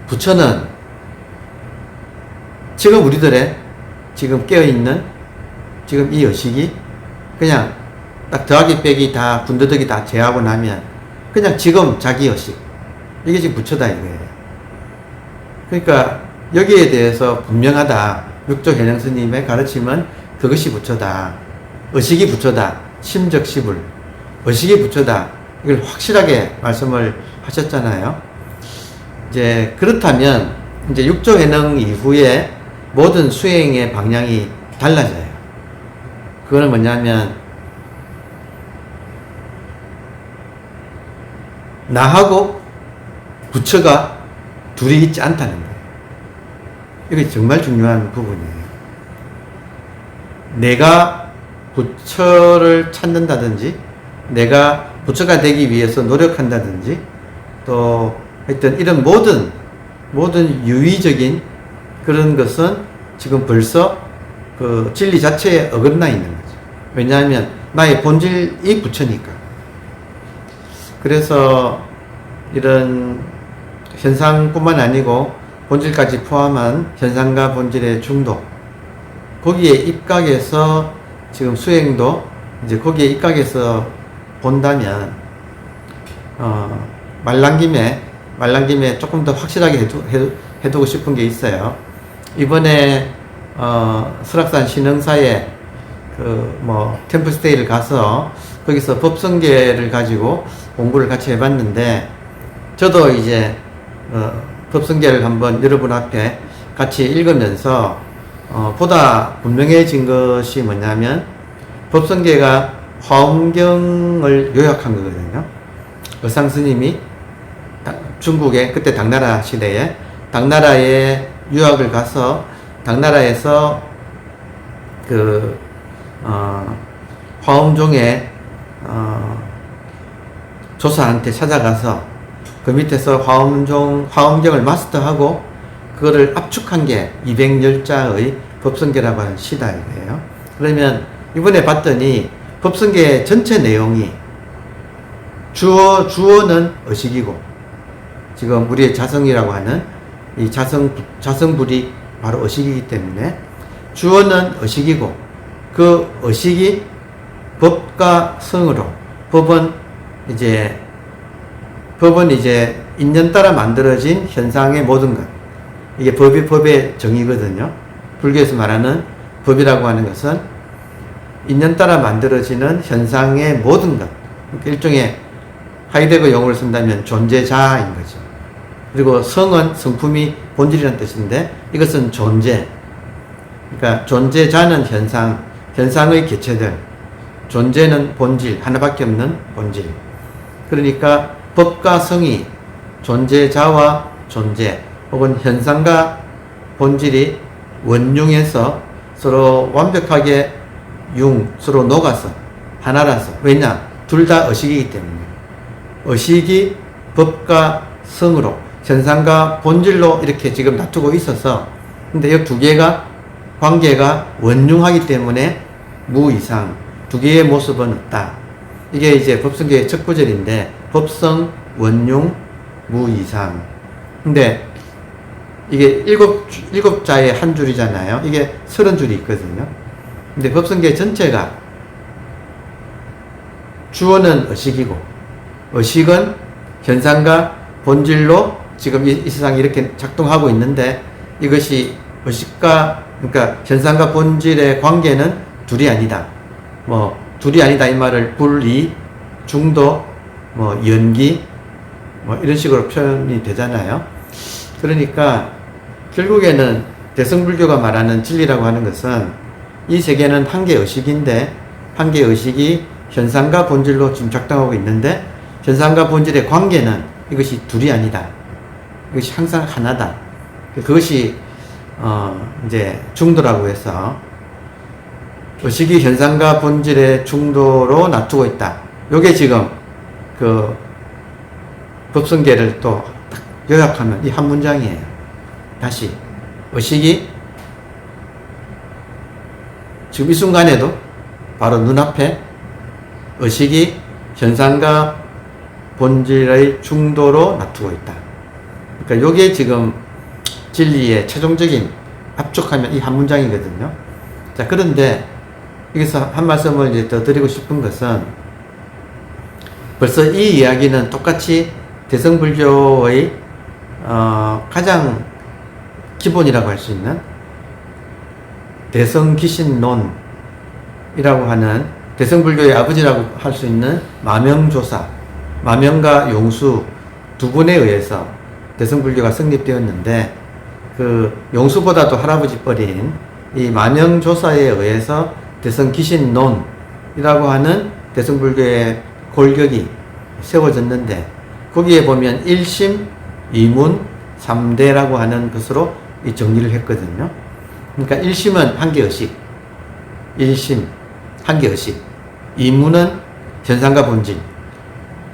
부처는 지금 우리들의 지금 깨어있는 지금 이 의식이 그냥 딱 더하기 빼기 다 군더더기 다 제하고 나면 그냥 지금 자기 의식, 이게 지금 부처다 이거예요. 그러니까 여기에 대해서 분명하다. 육조현영 스님의 가르침은 그것이 부처다. 의식이 부처다. 심적시불. 의식이 부처다. 이걸 확실하게 말씀을 하셨잖아요. 이제 그렇다면 이제 육조현영 이후에 모든 수행의 방향이 달라져요. 그거는 뭐냐면 나하고 부처가 둘이 있지 않다는 거예요. 이게 정말 중요한 부분이에요. 내가 부처를 찾는다든지 내가 부처가 되기 위해서 노력한다든지 또 하여튼 이런 모든 유의적인 그런 것은 지금 벌써 그 진리 자체에 어긋나 있는 거죠. 왜냐하면 나의 본질이 부처니까. 그래서 이런 현상뿐만 아니고 본질까지 포함한 현상과 본질의 중도, 거기에 입각해서 지금 수행도 이제 거기에 입각해서 본다면 말란 김에 조금 더 확실하게 해두고 싶은 게 있어요. 이번에 설악산 신흥사에 템플스테이를 가서 거기서 법성계를 가지고 공부를 같이 해봤는데, 저도 이제 법성계를 한번 여러분 앞에 같이 읽으면서 보다 분명해진 것이 뭐냐면 법성계가 화엄경을 요약한 거거든요. 의상 스님이 중국의 그때 당나라 시대에 당나라에 유학을 가서 당나라에서 그 화엄종의 조사한테 찾아가서 그 밑에서 화엄경을 마스터하고 그거를 압축한 게 200열자의 법성계라고 하는 시다 이거예요. 그러면 이번에 봤더니 법성계 전체 내용이 주어는 의식이고, 지금 우리의 자성이라고 하는 이 자성불이 바로 의식이기 때문에 주어는 의식이고, 그 의식이 법과 성으로, 법은 이제 인연 따라 만들어진 현상의 모든 것. 이게 법의 정의거든요. 불교에서 말하는 법이라고 하는 것은 인연 따라 만들어지는 현상의 모든 것. 그러니까 일종의 하이데거 용어를 쓴다면 존재자인 거죠. 그리고 성은 성품이 본질이라는 뜻인데 이것은 존재. 그러니까 존재자는 현상, 현상의 개체들. 존재는 본질, 하나밖에 없는 본질. 그러니까 법과 성이 존재자와 존재 혹은 현상과 본질이 원융해서 서로 완벽하게 서로 녹아서 하나라서. 왜냐? 둘 다 의식이기 때문에. 의식이 법과 성으로, 현상과 본질로 이렇게 지금 놔두고 있어서, 근데 이 두 개가 관계가 원융하기 때문에 무이상, 두 개의 모습은 없다. 이게 이제 법성계의 첫 구절인데, 법성, 원융, 무이상. 근데 이게 일곱 자의 한 줄이잖아요. 이게 30줄이 있거든요. 근데 법성계 전체가 주어는 의식이고, 의식은 현상과 본질로 지금 이 세상이 이렇게 작동하고 있는데, 이것이 의식과, 그러니까 현상과 본질의 관계는 둘이 아니다. 둘이 아니다 이 말을 분리, 중도, 연기, 이런 식으로 표현이 되잖아요. 그러니까 결국에는 대승불교가 말하는 진리라고 하는 것은 이 세계는 한 개의 의식인데, 한 개의 의식이 현상과 본질로 지금 작동하고 있는데, 현상과 본질의 관계는 이것이 둘이 아니다. 이것이 항상 하나다. 그것이 이제 중도라고 해서 의식이 현상과 본질의 중도로 놔두고 있다. 요게 지금 그 법성계를 또 요약하면 이 한 문장이에요. 다시 의식이 지금 이 순간에도 바로 눈앞에 의식이 현상과 본질의 중도로 놔두고 있다. 그러니까 요게 지금 진리의 최종적인 압축하면 이 한 문장이거든요. 자, 그런데 여기서 한 말씀을 이제 더 드리고 싶은 것은 벌써 이 이야기는 똑같이 대성불교의 가장 기본이라고 할 수 있는 대성귀신론이라고 하는 대성불교의 아버지라고 할 수 있는 마명조사, 마명과 용수 두 분에 의해서 대성불교가 성립되었는데 그 용수보다도 할아버지 뻘인 이 마명조사에 의해서 대성귀신론이라고 하는 대성불교의 골격이 세워졌는데 거기에 보면 1심, 2문, 3대라고 하는 것으로 이 정리를 했거든요. 그러니까 1심은 한계의식, 1심 한계의식, 2문은 현상과 본질,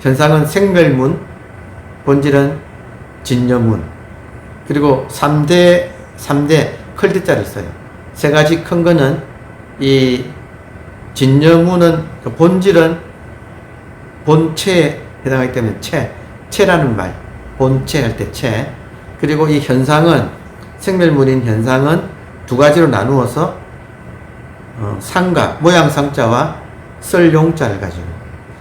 현상은 생멸문, 본질은 진여문, 그리고 3대 클대자를 있어요. 세 가지 큰 거는 이 진여문은 그 본질은 본체에 해당하기 때문에 체라는 말, 본체 할 때 체. 그리고 이 현상은 생멸문인 현상은 두 가지로 나누어서 상가, 모양 상자와 설용자를 가지고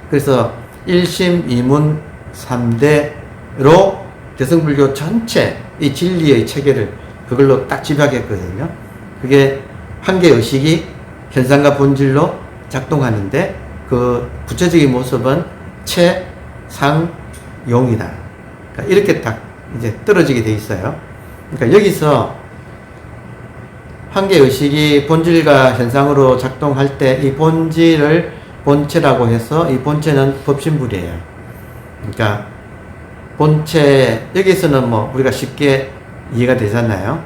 그래서 1심, 2문, 3대로 대성불교 전체 이 진리의 체계를 그걸로 딱 집약했거든요. 그게 한계의식이 현상과 본질로 작동하는데 그 구체적인 모습은 체, 상, 용이다. 그러니까 이렇게 딱 이제 떨어지게 돼 있어요. 그러니까 여기서 한계의식이 본질과 현상으로 작동할 때 이 본질을 본체라고 해서 이 본체는 법신불이에요. 그러니까 본체, 여기서는 뭐 우리가 쉽게 이해가 되잖아요.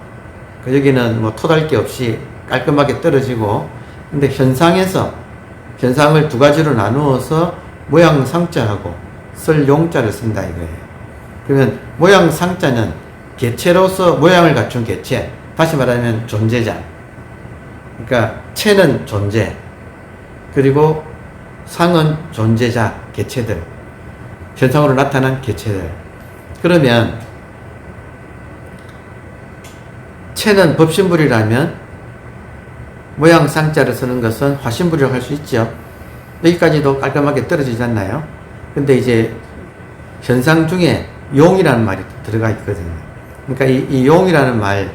여기는 뭐 토달 게 없이 깔끔하게 떨어지고, 근데 현상에서 현상을 두 가지로 나누어서 모양 상자하고 설 용자를 쓴다 이거예요. 그러면 모양 상자는 개체로서 모양을 갖춘 개체, 다시 말하면 존재자. 그러니까 체는 존재, 그리고 상은 존재자, 개체들, 현상으로 나타난 개체들. 그러면 체는 법신불이라면 모양 상자를 쓰는 것은 화신불이라고 할 수 있죠. 여기까지도 깔끔하게 떨어지지 않나요? 근데 이제 현상 중에 용이라는 말이 들어가 있거든요. 그러니까 이 용이라는 말에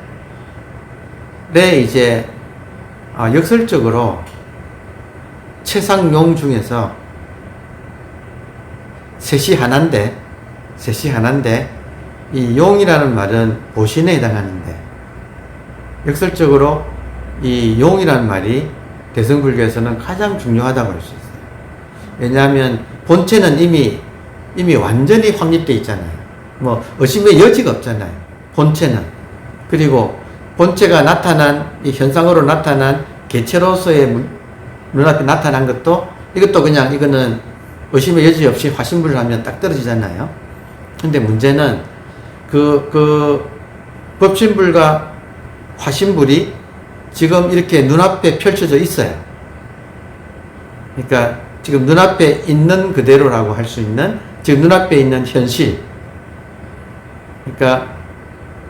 이제 역설적으로 최상용 중에서 셋이 하나인데 이 용이라는 말은 보신에 해당하는데 역설적으로 이 용이라는 말이 대성불교에서는 가장 중요하다고 할 수 있어요. 왜냐하면 본체는 이미 완전히 확립되어 있잖아요. 뭐 의심의 여지가 없잖아요. 본체는. 그리고 본체가 나타난 이 현상으로 나타난 개체로서의 눈앞에 나타난 것도 이것도 그냥 이거는 의심의 여지 없이 화신불을 하면 딱 떨어지잖아요. 근데 문제는 그 법신불과 화신불이 지금 이렇게 눈앞에 펼쳐져 있어요. 그러니까 지금 눈앞에 있는 그대로라고 할 수 있는 지금 눈앞에 있는 현실. 그러니까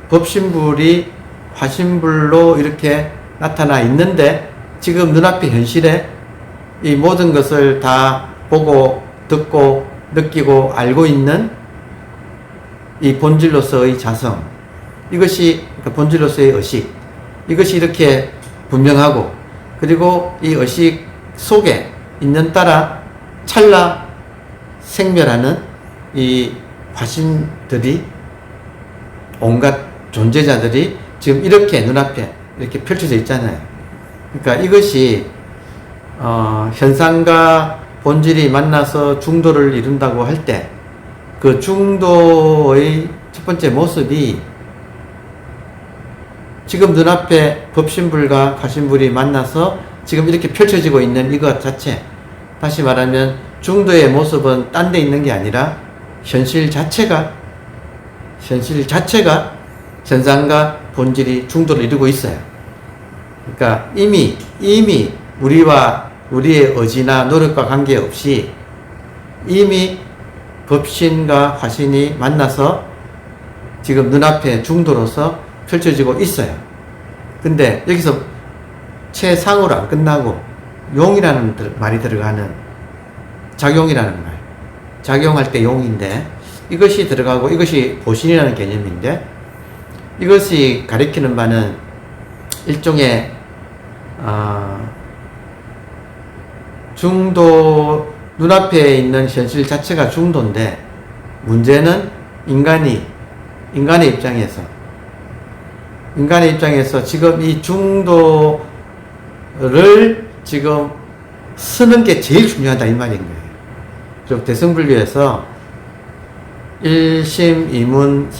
법신불이 화신불로 이렇게 나타나 있는데 지금 눈앞에 현실에 이 모든 것을 다 보고 듣고 느끼고 알고 있는 이 본질로서의 자성, 이것이 본질로서의 의식, 이것이 이렇게 분명하고, 그리고 이 의식 속에 있는 따라 찰나 생멸하는 이 화신들이, 온갖 존재자들이 지금 이렇게 눈앞에 이렇게 펼쳐져 있잖아요. 그러니까 이것이 현상과 본질이 만나서 중도를 이룬다고 할 때 그 중도의 첫 번째 모습이 지금 눈앞에 법신불과 화신불이 만나서 지금 이렇게 펼쳐지고 있는 이것 자체, 다시 말하면 중도의 모습은 딴 데 있는 게 아니라 현실 자체가 현상과 본질이 중도를 이루고 있어요. 그러니까 이미 우리와 우리의 의지나 노력과 관계없이 이미 법신과 화신이 만나서 지금 눈앞에 중도로서 펼쳐지고 있어요. 근데 여기서 최상으로 안 끝나고 용이라는 말이 들어가는 작용이라는 말. 작용할 때 용인데 이것이 들어가고 이것이 보신이라는 개념인데 이것이 가리키는 바는 일종의 중도 눈앞에 있는 현실 자체가 중도인데 문제는 인간의 입장에서 지금 이 중도를 지금 쓰는 게 제일 중요하다 이 말인 거예요. 즉 대승불교에서 1심 2문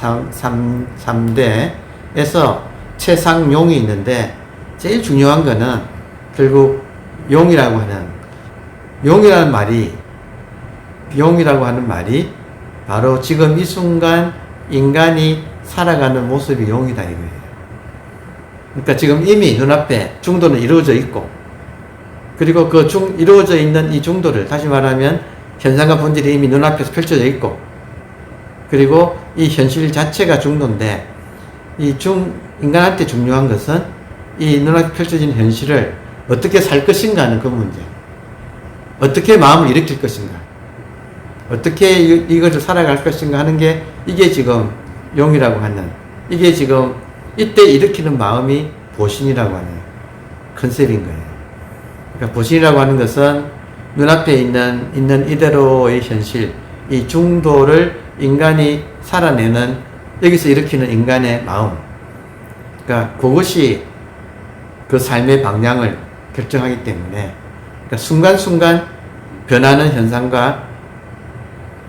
3대에서 최상용이 있는데 제일 중요한 거는 결국 용이라고 하는 말이 바로 지금 이 순간 인간이 살아가는 모습이 용이다 이거예요. 그러니까 지금 이미 눈앞에 중도는 이루어져 있고 그리고 그 이루어져 있는 이 중도를 다시 말하면 현상과 본질이 이미 눈앞에서 펼쳐져 있고 그리고 이 현실 자체가 중도인데 인간한테 중요한 것은 이 눈앞에 펼쳐진 현실을 어떻게 살 것인가 하는 그 문제. 어떻게 마음을 일으킬 것인가. 어떻게 이것을 살아갈 것인가 하는 게 이게 지금 용이라고 하는 이게 지금 이때 일으키는 마음이 보신이라고 하는 컨셉인 거예요. 그러니까 보신이라고 하는 것은 눈앞에 있는 이대로의 현실, 이 중도를 인간이 살아내는 여기서 일으키는 인간의 마음. 그러니까 그것이 그 삶의 방향을 결정하기 때문에 그러니까 순간순간 변하는 현상과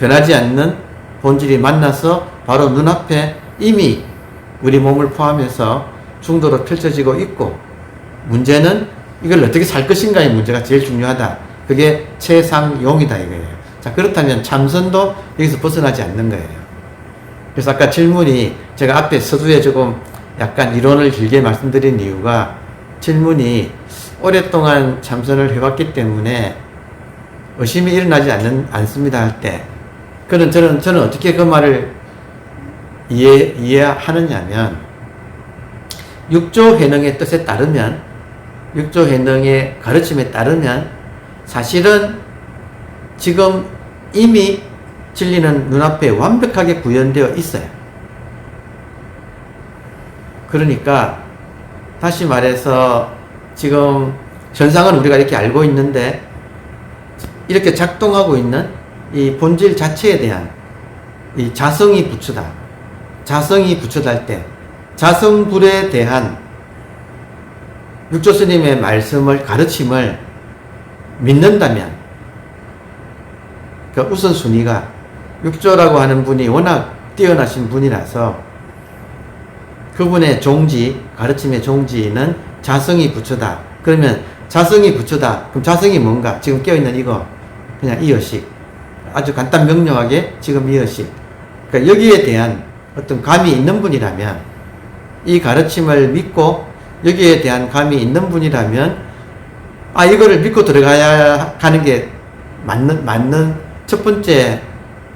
변하지 않는 본질이 만나서 바로 눈앞에 이미 우리 몸을 포함해서 중도로 펼쳐지고 있고 문제는 이걸 어떻게 살 것인가의 문제가 제일 중요하다. 그게 최상용이다 이거예요. 자, 그렇다면 참선도 여기서 벗어나지 않는 거예요. 그래서 아까 질문이 제가 앞에 서두에 조금 약간 이론을 길게 말씀드린 이유가 질문이 오랫동안 참선을 해왔기 때문에 의심이 일어나지 않습니다 할 때 저는 어떻게 그 말을 이해하느냐면 육조 회능의 뜻에 따르면 육조 회능의 가르침에 따르면 사실은 지금 이미 진리는 눈앞에 완벽하게 구현되어 있어요. 그러니까 다시 말해서 지금 현상은 우리가 이렇게 알고 있는데 이렇게 작동하고 있는 이 본질 자체에 대한 이 자성이 부처다. 자성이 부처다 할 때 자성불에 대한 육조 스님의 말씀을 가르침을 믿는다면 그 우선순위가 육조라고 하는 분이 워낙 뛰어나신 분이라서 그분의 종지, 가르침의 종지는 자성이 부처다. 그러면 자성이 부처다. 그럼 자성이 뭔가? 지금 깨어있는 이거 그냥 이어식. 아주 간단 명료하게 지금 이어식. 그러니까 여기에 대한 어떤 감이 있는 분이라면 이 가르침을 믿고 여기에 대한 감이 있는 분이라면 이거를 믿고 들어가야 하는 게 맞는 첫 번째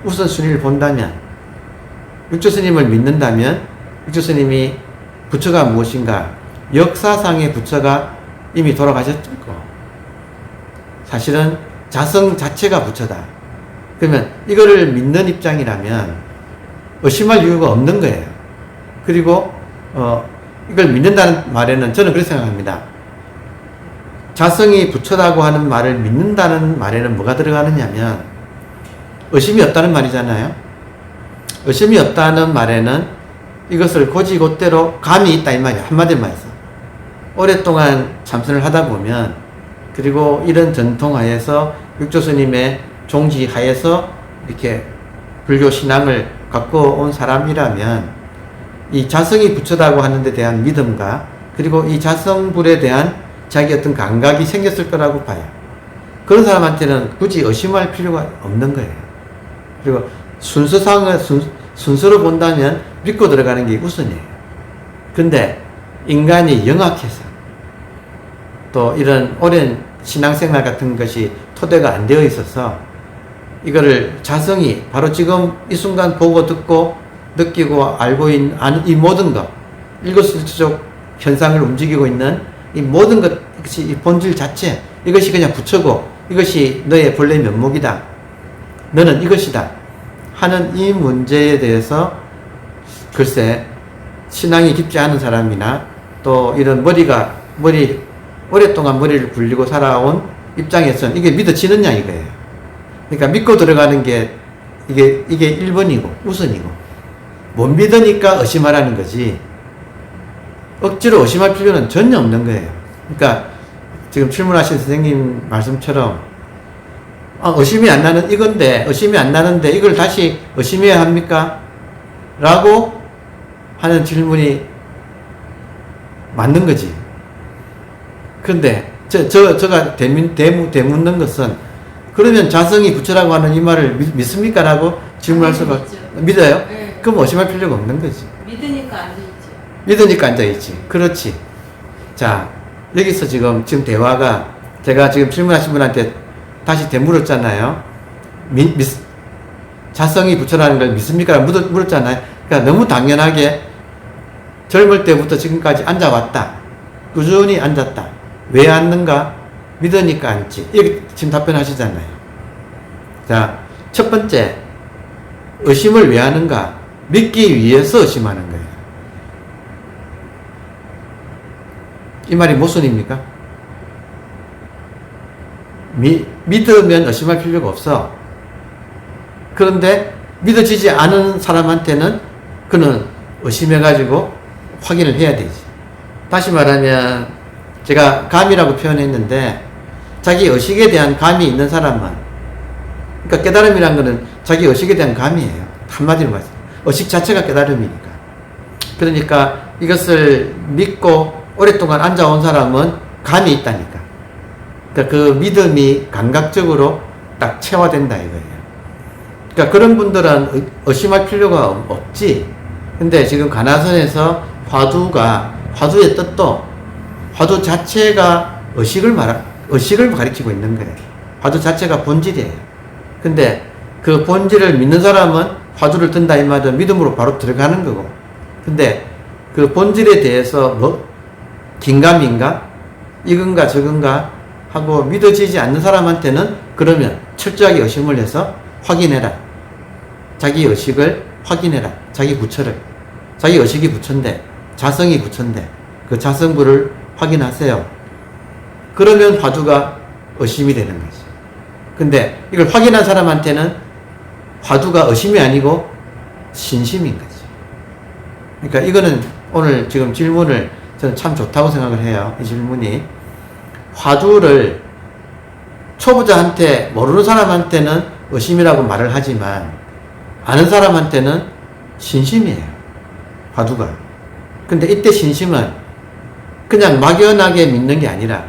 우선순위를 본다면 육조 스님을 믿는다면 육조 스님이 부처가 무엇인가 역사상의 부처가 이미 돌아가셨고 사실은 자성 자체가 부처다. 그러면 이거를 믿는 입장이라면 의심할 이유가 없는 거예요. 그리고 이걸 믿는다는 말에는 저는 그렇게 생각합니다. 자성이 부처라고 하는 말을 믿는다는 말에는 뭐가 들어가느냐면 의심이 없다는 말이잖아요. 의심이 없다는 말에는 이것을 곧이곧대로 감이 있다 이 말이야. 한마디로 말해서 오랫동안 참선을 하다 보면 그리고 이런 전통 하에서 육조 스님의 종지 하에서 이렇게 불교 신앙을 갖고 온 사람이라면 이 자성이 부처다고 하는 데 대한 믿음과 그리고 이 자성불에 대한 자기 어떤 감각이 생겼을 거라고 봐요. 그런 사람한테는 굳이 의심할 필요가 없는 거예요. 그리고 순서로 본다면 믿고 들어가는 게 우선이에요. 근데 인간이 영악해서 또 이런 오랜 신앙생활 같은 것이 토대가 안 되어 있어서 이거를 자성이 바로 지금 이 순간 보고 듣고 느끼고 알고 있는 이 모든 것, 일거수일투족 현상을 움직이고 있는 이 모든 것, 이것이 이 본질 자체, 이것이 그냥 부처고 이것이 너의 본래 면목이다. 너는 이것이다. 하는 이 문제에 대해서 글쎄 신앙이 깊지 않은 사람이나 또 이런 오랫동안 머리를 굴리고 살아온 입장에서는 이게 믿어지느냐 이거예요. 그러니까 믿고 들어가는 게 이게 1번이고 우선이고 못 믿으니까 의심하라는 거지 억지로 의심할 필요는 전혀 없는 거예요. 그러니까 지금 질문하신 선생님 말씀처럼 의심이 안 나는 이건데 의심이 안 나는데 이걸 다시 의심해야 합니까? 라고 하는 질문이 맞는 거지. 그런데 제가 대묻는 것은 그러면 자성이 부처라고 하는 이 말을 믿습니까? 라고 질문할 수가 믿어요? 네. 그럼 의심할 필요가 없는 거지. 믿으니까 앉아있죠. 믿으니까 앉아있지. 그렇지. 자, 여기서 지금 대화가 제가 지금 질문하신 분한테 다시 되물었잖아요. 자성이 부처라는 걸 믿습니까? 물었잖아요. 그러니까 너무 당연하게 젊을 때부터 지금까지 앉아왔다. 꾸준히 앉았다. 왜 앉는가? 믿으니까 앉지. 이렇게 지금 답변하시잖아요. 자, 첫 번째, 의심을 왜 하는가? 믿기 위해서 의심하는 거예요. 이 말이 모순입니까? 믿으면 의심할 필요가 없어. 그런데 믿어지지 않은 사람한테는 그는 의심해가지고 확인을 해야 되지. 다시 말하면 제가 감이라고 표현했는데 자기 의식에 대한 감이 있는 사람은 그러니까 깨달음이란 거는 자기 의식에 대한 감이에요. 한마디로 말해서 의식 자체가 깨달음이니까. 그러니까 이것을 믿고 오랫동안 앉아온 사람은 감이 있다니까. 그러니까 그 믿음이 감각적으로 딱 체화된다 이거예요. 그러니까 그런 분들은 의심할 필요가 없지. 근데 지금 가나선에서 화두의 뜻도 화두 자체가 의식을 가리키고 있는 거예요. 화두 자체가 본질이에요. 근데 그 본질을 믿는 사람은 화두를 든다 이 말은 믿음으로 바로 들어가는 거고. 근데 그 본질에 대해서 긴가민가? 이건가 저건가? 하고 믿어지지 않는 사람한테는 그러면 철저하게 의심을 해서 확인해라. 자기 의식을 확인해라. 자기 부처를. 자기 의식이 부처인데 자성이 부처인데 그 자성부를 확인하세요. 그러면 화두가 의심이 되는 거지. 근데 이걸 확인한 사람한테는 화두가 의심이 아니고 신심인 거지. 그러니까 이거는 오늘 지금 질문을 저는 참 좋다고 생각을 해요. 이 질문이. 화두를 초보자한테 모르는 사람한테는 의심이라고 말을 하지만 아는 사람한테는 신심이에요. 화두가. 근데 이때 신심은 그냥 막연하게 믿는 게 아니라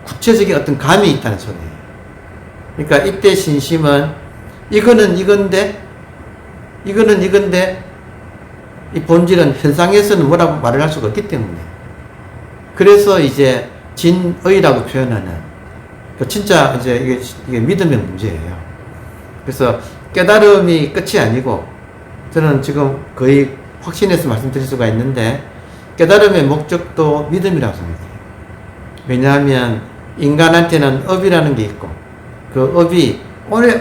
구체적인 어떤 감이 있다는 소리예요. 그러니까 이때 신심은 이거는 이건데 이 본질은 현상에서는 뭐라고 말을 할 수가 없기 때문에 그래서 이제 진의라고 표현하는 진짜 이제 이게 믿음의 문제예요. 그래서 깨달음이 끝이 아니고 저는 지금 거의 확신해서 말씀드릴 수가 있는데 깨달음의 목적도 믿음이라고 생각해요. 왜냐하면 인간한테는 업이라는 게 있고 그 업이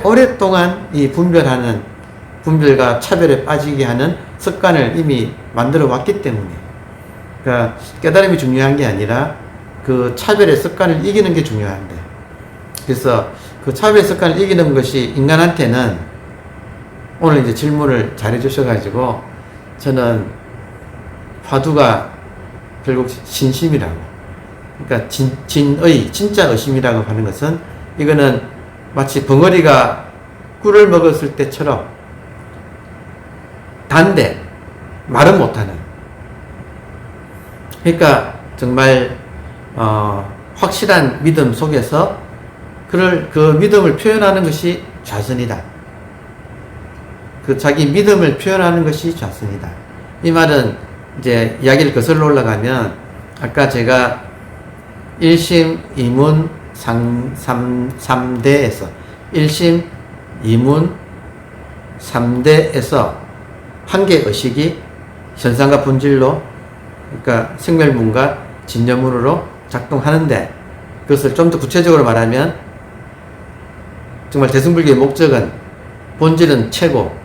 오랫동안 이 분별과 차별에 빠지게 하는 습관을 이미 만들어 왔기 때문에 그러니까 깨달음이 중요한 게 아니라 그 차별의 습관을 이기는 게 중요한데 그래서 그 차별의 습관을 이기는 것이 인간한테는 오늘 이제 질문을 잘해 주셔가지고 저는 화두가 결국 신심이라고 그러니까 진의 진짜 의심이라고 하는 것은 이거는 마치 벙어리가 꿀을 먹었을 때처럼 단데 말은 못하는 그러니까 정말 확실한 믿음 속에서 그 믿음을 표현하는 것이 좌선이다. 그 자기 믿음을 표현하는 것이 좌선이다. 이 말은 이제 이야기를 거슬러 올라가면 아까 제가 1심, 2문, 3대에서 1심, 2문, 3대에서 한계 의식이 현상과 본질로, 그러니까 생멸문과 진여문으로 작동하는데, 그것을 좀 더 구체적으로 말하면 정말 대승불교의 목적은 본질은 최고,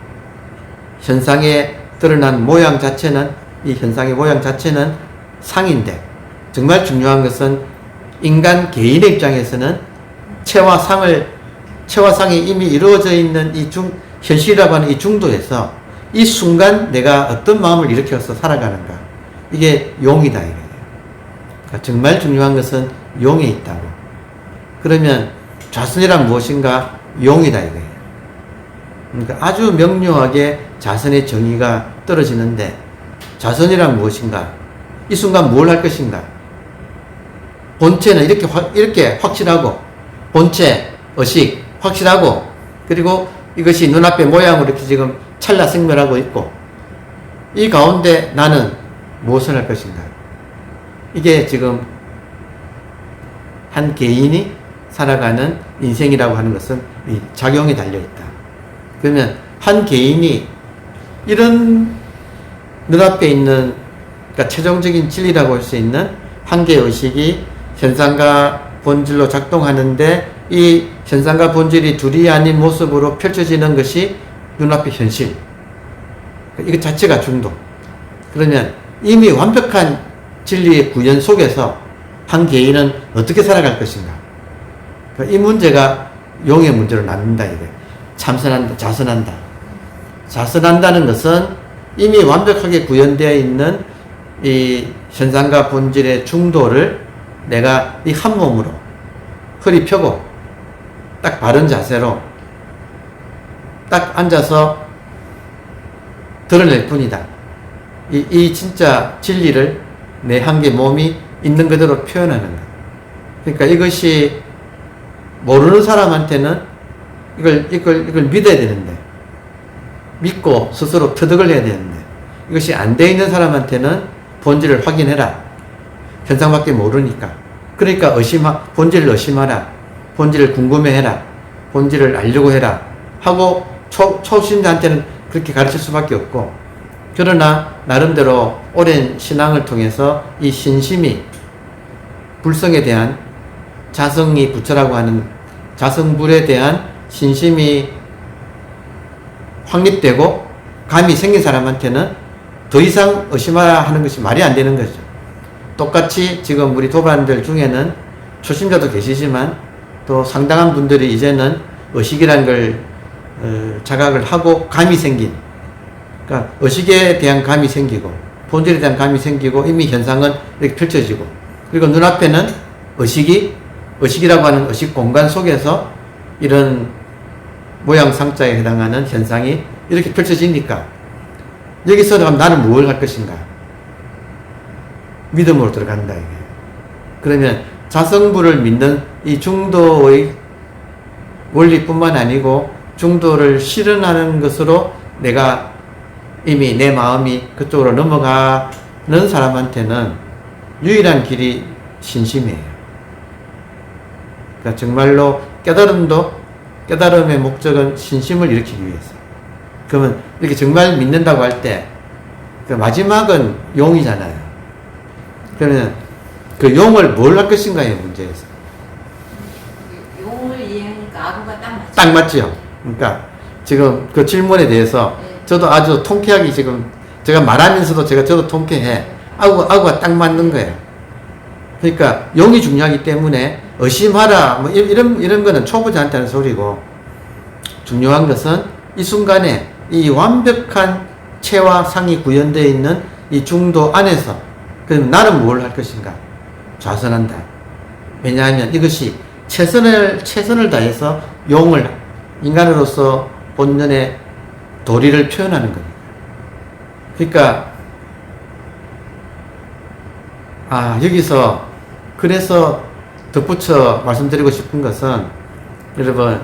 현상에 드러난 모양 자체는, 이 현상의 모양 자체는 상인데, 정말 중요한 것은 인간 개인의 입장에서는 체와 상이 이미 이루어져 있는 이 현실이라고 하는 이 중도에서 이 순간 내가 어떤 마음을 일으켜서 살아가는가. 이게 용이다, 이거예요. 그러니까 정말 중요한 것은 용에 있다고. 그러면 좌선이란 무엇인가? 용이다, 이거예요. 그러니까 아주 명료하게 자선의 정의가 떨어지는데, 자선이란 무엇인가? 이 순간 뭘 할 것인가? 본체는 이렇게 확실하고, 본체, 의식, 확실하고, 그리고 이것이 눈앞에 모양으로 이렇게 지금 찰나 생멸하고 있고, 이 가운데 나는 무엇을 할 것인가? 이게 지금 한 개인이 살아가는 인생이라고 하는 것은 이 작용이 달려있다. 그러면 한 개인이 이런 눈앞에 있는, 그러니까 최종적인 진리라고 할 수 있는 한계의식이 현상과 본질로 작동하는데, 이 현상과 본질이 둘이 아닌 모습으로 펼쳐지는 것이 눈앞의 현실. 이것 자체가 중도. 그러면 이미 완벽한 진리의 구현 속에서 한 개인은 어떻게 살아갈 것인가? 이 문제가 용의 문제로 나눈다, 이거예요. 참선한다, 자선한다. 자선한다는 것은 이미 완벽하게 구현되어 있는 이 현상과 본질의 중도를 내가 이 한 몸으로 허리 펴고 딱 바른 자세로 딱 앉아서 드러낼 뿐이다. 이 진짜 진리를 내 한계 몸이 있는 그대로 표현하는 것. 그러니까 이것이 모르는 사람한테는 이걸 믿어야 되는데, 믿고 스스로 터득을 해야 되는데, 이것이 안 돼 있는 사람한테는 본질을 확인해라. 현상밖에 모르니까. 그러니까 본질을 의심하라. 본질을 궁금해해라. 본질을 알려고 해라. 하고 초신자한테는 그렇게 가르칠 수밖에 없고, 그러나 나름대로 오랜 신앙을 통해서 이 신심이 불성에 대한 자성이 부처라고 하는 자성불에 대한 신심이 확립되고 감이 생긴 사람한테는 더 이상 의심하라 하는 것이 말이 안 되는 거죠. 똑같이 지금 우리 도반들 중에는 초심자도 계시지만 또 상당한 분들이 이제는 의식이라는 걸 자각을 하고 감이 생긴, 그러니까 의식에 대한 감이 생기고 본질에 대한 감이 생기고 이미 현상은 이렇게 펼쳐지고, 그리고 눈앞에는 의식이라고 하는 의식 공간 속에서 이런 모양 상자에 해당하는 현상이 이렇게 펼쳐지니까 여기서 나는 뭘 할 것인가? 믿음으로 들어간다, 이게. 그러면 자성불을 믿는 이 중도의 원리뿐만 아니고 중도를 실현하는 것으로 내가 이미 내 마음이 그쪽으로 넘어가는 사람한테는 유일한 길이 신심이에요. 그러니까 정말로 깨달음의 목적은 신심을 일으키기 위해서. 그러면 이렇게 정말 믿는다고 할 때 그 마지막은 용이잖아요. 그러면 그 용을 뭘 할 것인가의 문제에서. 용을 이해하니까 아구가 딱 맞죠. 딱 맞죠. 그러니까 지금 그 질문에 대해서 저도 아주 통쾌하게 지금 제가 말하면서도 저도 통쾌해. 아구가 딱 맞는 거예요. 그러니까 용이 중요하기 때문에 의심하라 뭐 이런 거는 초보자한테 하는 소리고, 중요한 것은 이 순간에 이 완벽한 체와 상이 구현되어 있는 이 중도 안에서 그럼 나는 뭘 할 것인가? 좌선한다. 왜냐하면 이것이 최선을 다해서 용을, 인간으로서 본연의 도리를 표현하는 겁니다. 그러니까 여기서 그래서 덧붙여 말씀드리고 싶은 것은, 여러분,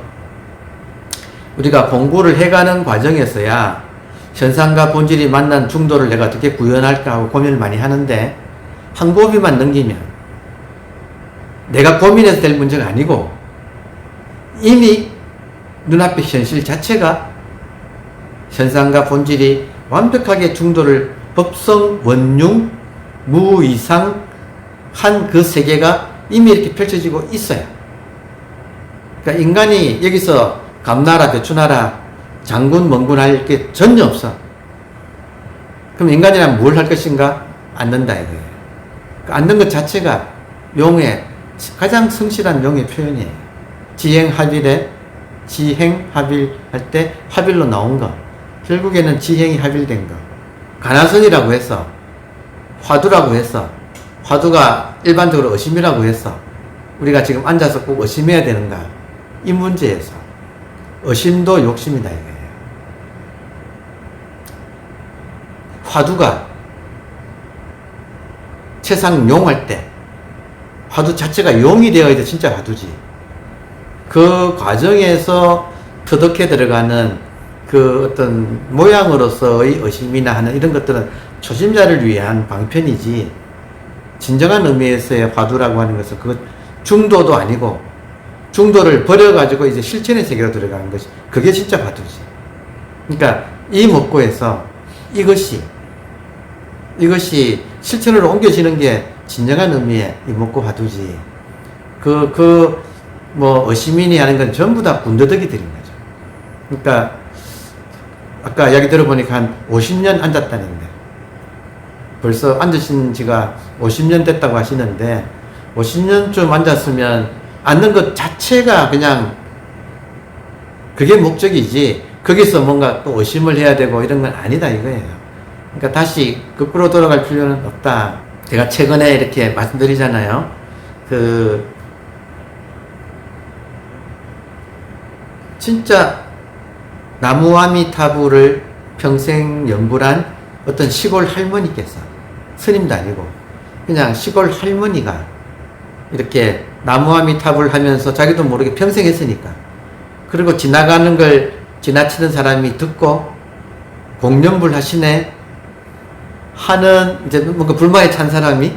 우리가 공부를 해가는 과정에서야 현상과 본질이 만난 중도를 내가 어떻게 구현할까 하고 고민을 많이 하는데, 한 고비만 넘기면 내가 고민해서 될 문제가 아니고 이미 눈앞의 현실 자체가 현상과 본질이 완벽하게 중도를 법성, 원융, 무이상 한 그 세계가 이미 이렇게 펼쳐지고 있어요. 그러니까 인간이 여기서 감나라, 대추나라, 장군, 멍군 할 게 전혀 없어. 그럼 인간이란 뭘 할 것인가? 앉는다 이거예요. 그 앉는 것 자체가 용의 가장 성실한 용의 표현이에요. 지행합일에 지행합일 할 때 합일로 나온 거. 결국에는 지행이 합일된 거. 가나선이라고 해서 화두라고 해서 화두가 일반적으로 의심이라고 해서 우리가 지금 앉아서 꼭 의심해야 되는가? 이 문제에서 의심도 욕심이다 이거예요. 화두가 최상용할 때 화두 자체가 용이 되어야 돼 진짜 화두지. 그 과정에서 터득해 들어가는 그 어떤 모양으로서의 의심이나 하는 이런 것들은 초심자를 위한 방편이지, 진정한 의미에서의 화두라고 하는 것은 그 중도도 아니고 중도를 버려가지고 이제 실천의 세계로 들어가는 것이 그게 진짜 화두지. 그러니까 이 목고에서 이것이 실천으로 옮겨지는 게 진정한 의미의 이 목고 화두지. 뭐 의심이니 하는 건 전부 다 군더더기 들인 거죠. 그러니까 아까 이야기 들어보니까 한 50년 앉았다는데, 벌써 앉으신 지가 50년 됐다고 하시는데 50년쯤 앉았으면 앉는 것 자체가 그냥 그게 목적이지 거기서 뭔가 또 의심을 해야 되고 이런 건 아니다 이거예요. 그러니까 다시 거꾸로 돌아갈 필요는 없다. 제가 최근에 이렇게 말씀드리잖아요. 진짜 나무아미타불을 평생 연불한 어떤 시골 할머니께서, 스님도 아니고 그냥 시골 할머니가 이렇게 나무아미타불 하면서 자기도 모르게 평생 했으니까, 그리고 지나가는 걸 지나치는 사람이 듣고 공연불 하시네 하는, 이제 뭔가 불만에 찬 사람이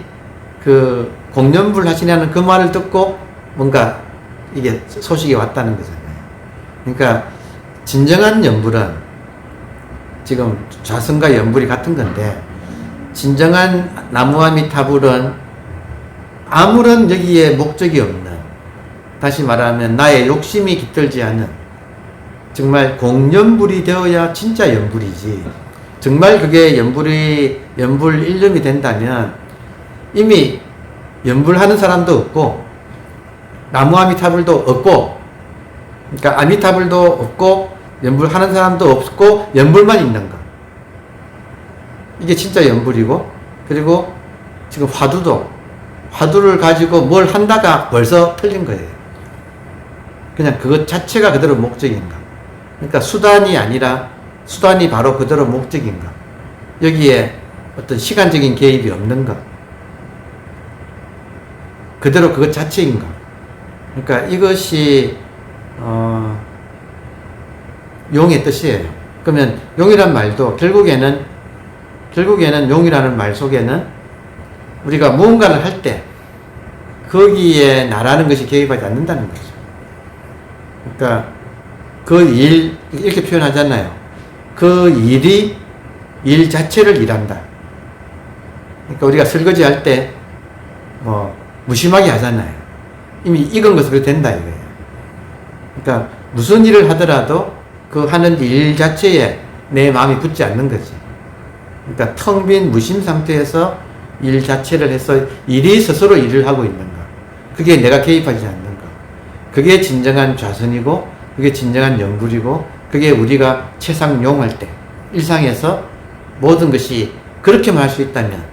그 공연불 하시냐는 그 말을 듣고 뭔가 이게 소식이 왔다는 거잖아요. 그러니까 진정한 연불은 지금 좌선과 연불이 같은 건데, 진정한 나무아미타불은 아무런 여기에 목적이 없는, 다시 말하면 나의 욕심이 깃들지 않은 정말 공연불이 되어야 진짜 연불이지. 정말 그게 연불 일념이 된다면 이미 연불하는 사람도 없고 나무아미타불도 없고, 그러니까 아미타불도 없고 연불하는 사람도 없고 연불만 있는 거. 이게 진짜 연불이고, 그리고 지금 화두를 가지고 뭘 한다가 벌써 틀린 거예요. 그냥 그것 자체가 그대로 목적인가. 그러니까 수단이 바로 그대로 목적인가. 여기에 어떤 시간적인 개입이 없는가. 그대로 그것 자체인가. 그러니까 이것이 용의 뜻이에요. 그러면 용이란 말도 결국에는 용이라는 말 속에는 우리가 무언가를 할 때 거기에 나라는 것이 개입하지 않는다는 거죠. 그러니까 그 일, 이렇게 표현하잖아요. 그 일이 일 자체를 일한다. 그러니까 우리가 설거지 할 때 뭐 무심하게 하잖아요. 이미 익은 것으로 된다 이거예요. 그러니까 무슨 일을 하더라도 그 하는 일 자체에 내 마음이 붙지 않는 거지. 그러니까 텅 빈 무심 상태에서 일 자체를 해서 일이 스스로 일을 하고 있는 거. 그게 내가 개입하지 않는 거. 그게 진정한 좌선이고, 그게 진정한 연불이고, 그게 우리가 최상용할 때 일상에서 모든 것이 그렇게만 할 수 있다면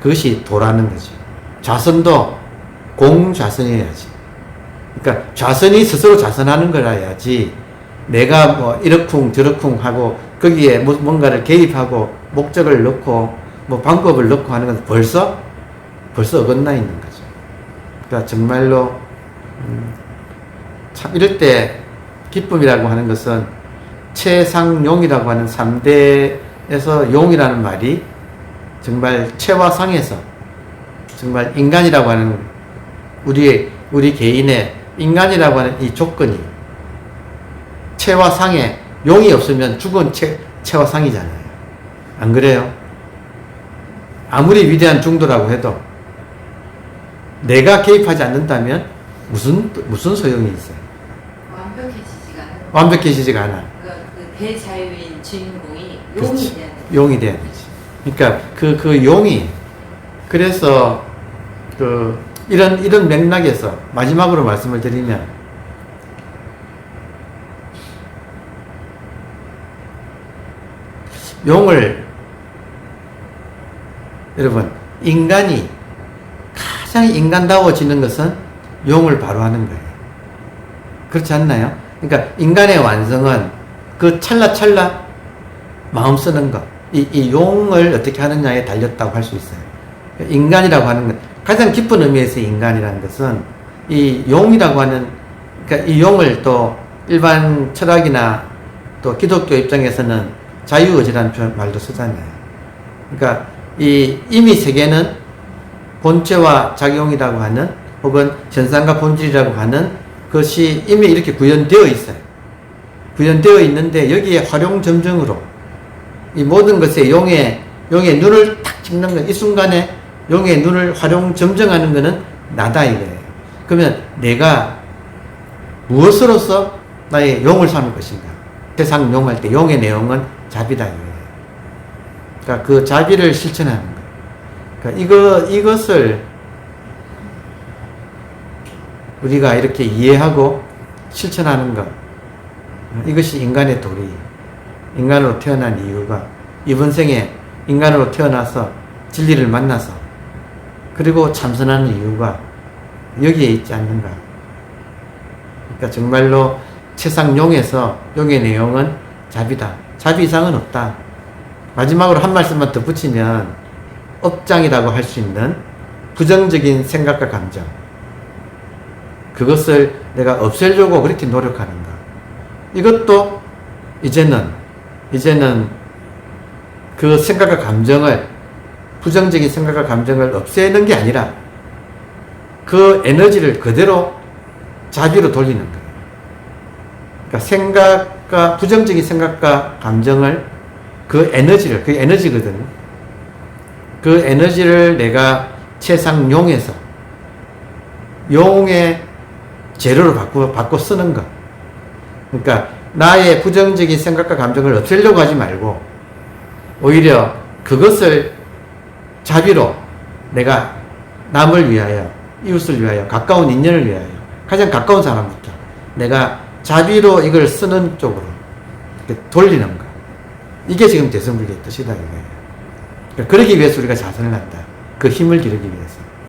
그것이 도라는 거지. 좌선도 공좌선이어야지. 그러니까 좌선이 스스로 좌선하는 거라야지 내가 뭐 이러쿵 저러쿵 하고 거기에 뭔가를 개입하고 목적을 넣고 뭐 방법을 넣고 하는 건 벌써 어긋나 있는 거죠. 그러니까 정말로 참 이럴 때 기쁨이라고 하는 것은 최상용이라고 하는 3대에서 용이라는 말이 정말 최와 상에서 정말 인간이라고 하는 우리 개인의 인간이라고 하는 이 조건이 최와 상에 용이 없으면 죽은 최와 상이잖아요. 안 그래요? 아무리 위대한 중도라고 해도 내가 개입하지 않는다면 무슨 소용이 있어요? 완벽해지지가 않아요. 완벽해지지가 않아. 그 대자유인 주인공이 용이 그렇지. 돼야 돼. 용이 돼야 되지. 그러니까 그 용이, 그래서 이런 맥락에서 마지막으로 말씀을 드리면, 용을, 여러분, 인간이 가장 인간다워지는 것은 용을 바로 하는 거예요. 그렇지 않나요? 그러니까 인간의 완성은 그 찰나찰나 마음 쓰는 것, 이 용을 어떻게 하느냐에 달렸다고 할 수 있어요. 인간이라고 하는 것, 가장 깊은 의미에서 인간이라는 것은 이 용이라고 하는, 그러니까 이 용을 또 일반 철학이나 또 기독교 입장에서는 자유의지라는 말도 쓰잖아요. 그러니까 이미 세계는 본체와 작용이라고 하는, 혹은 현상과 본질이라고 하는 것이 이미 이렇게 구현되어 있어요. 구현되어 있는데 여기에 활용점정으로 이 모든 것에 용의 눈을 탁 찍는 것, 이 순간에 용의 눈을 활용점정하는 것은 나다 이거예요. 그러면 내가 무엇으로서 나의 용을 삼을 것인가? 세상 용할 때 용의 내용은 자비다 이거예요. 그러니까 그 자비를 실천하는 것. 그러니까 이것을 우리가 이렇게 이해하고 실천하는 것, 이것이 인간의 도리, 인간으로 태어난 이유가, 이번 생에 인간으로 태어나서 진리를 만나서 그리고 참선하는 이유가 여기에 있지 않는가. 그러니까 정말로 최상용에서 용의 내용은 자비다. 자비 이상은 없다. 마지막으로 한 말씀만 덧붙이면 업장이라고 할 수 있는 부정적인 생각과 감정, 그것을 내가 없애려고 그렇게 노력하는가. 이것도 이제는 그 생각과 감정을, 부정적인 생각과 감정을 없애는 게 아니라 그 에너지를 그대로 자비로 돌리는 거예요. 그러니까 부정적인 생각과 감정을, 그 에너지거든. 그 에너지를 내가 최상용에서 용의 재료로 바꿔 쓰는 것. 그러니까 나의 부정적인 생각과 감정을 없애려고 하지 말고 오히려 그것을 자비로 내가 남을 위하여, 이웃을 위하여, 가까운 인연을 위하여, 가장 가까운 사람부터 내가 자비로 이걸 쓰는 쪽으로 이렇게 돌리는 것. 이게 지금 대성불교의 뜻이다 이거예요. 그러기 위해서 우리가 자선을 한다. 그 힘을 기르기 위해서.